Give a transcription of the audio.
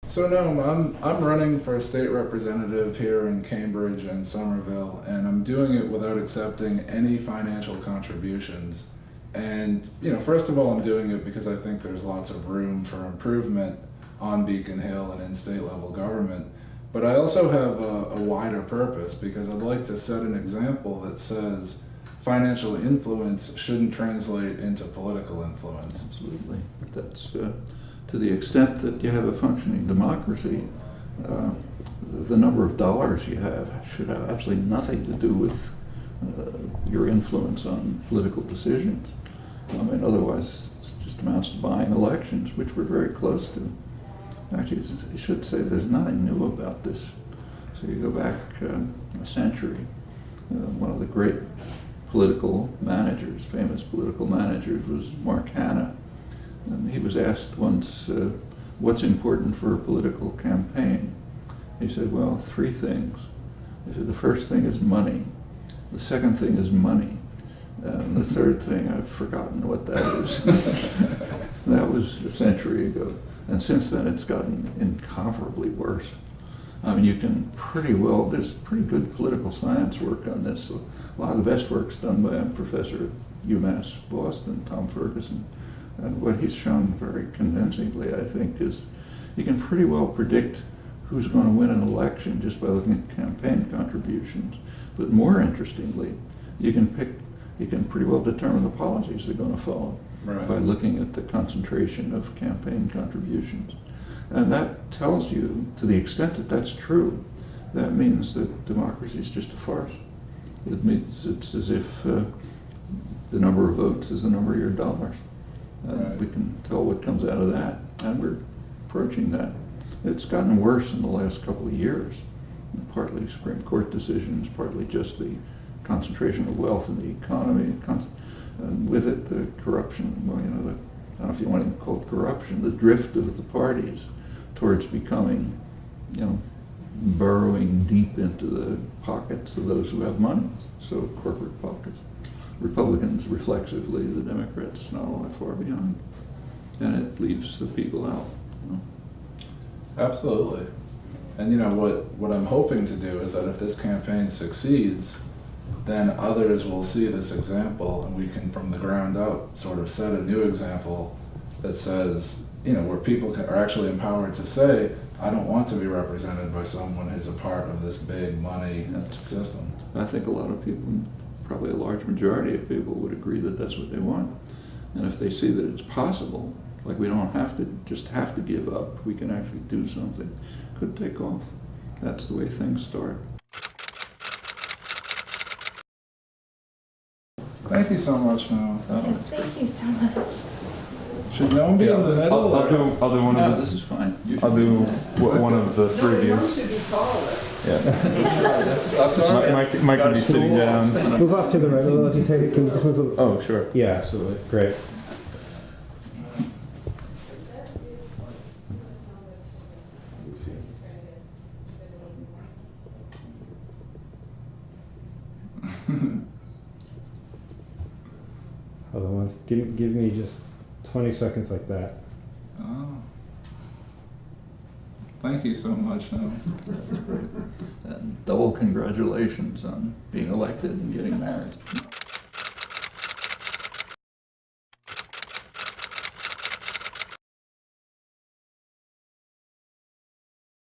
So no, I'm running for a state representative here in Cambridge and Somerville, and I'm doing it without accepting any financial contributions. And first of all, I'm doing it because I think there's lots of room for improvement on Beacon Hill and in state level government. But I also have a wider purpose because I'd like to set an example that says financial influence shouldn't translate into political influence. Absolutely. That's to the extent that you have a functioning democracy, the number of dollars you have should have absolutely nothing to do with your influence on political decisions. I mean, otherwise it just amounts to buying elections, which we're very close to. Actually, I should say there's nothing new about this. So you go back a century, one of the great political managers, famous political managers, was Mark Hanna. And he was asked once, what's important for a political campaign? He said, well, three things. He said, the first thing is money. The second thing is money. And the third thing, I've forgotten what that is. That was a century ago. And since then, it's gotten incomparably worse. I mean, you can pretty well, there's pretty good political science work on this. So a lot of the best work's done by a professor at UMass Boston, Tom Ferguson. And what he's shown very convincingly, I think, is you can pretty well predict who's going to win an election just by looking at campaign contributions. But more interestingly, you can pretty well determine the policies they're going to follow. Right. By looking at the concentration of campaign contributions. And that tells you, to the extent that that's true, that means that democracy is just a farce. It means it's as if the number of votes is the number of your dollars. Right. We can tell what comes out of that, and we're approaching that. It's gotten worse in the last couple of years, partly Supreme Court decisions, partly just the concentration of wealth in the economy, and with it, the corruption, well, I don't know if you want to call it corruption, the drift of the parties towards becoming, burrowing deep into the pockets of those who have money, so corporate pockets. Republicans, reflexively, the Democrats, not all that far behind. And it leaves the people out. Absolutely. And what I'm hoping to do is that if this campaign succeeds, then others will see this example, and we can, from the ground up, sort of set a new example that says, where people are actually empowered to say, I don't want to be represented by someone who's a part of this big money system. I think a lot of people, probably a large majority of people, would agree that that's what they want. And if they see that it's possible, like we don't have to give up, we can actually do something, could take off. That's the way things start. Thank you so much, Noam. Yes, thank you so much. Should Noam be in the middle? I'll do one of the. This is fine. I'll do one of the three of you. One should be taller. Yeah. Mike can be sitting down. Move off to the right a little as you take it. Can you just move a little? Oh, sure. Yeah, absolutely. Great. Hold on, give me just 20 seconds like that. Oh. Thank you so much, Noam. And double congratulations on being elected and getting married.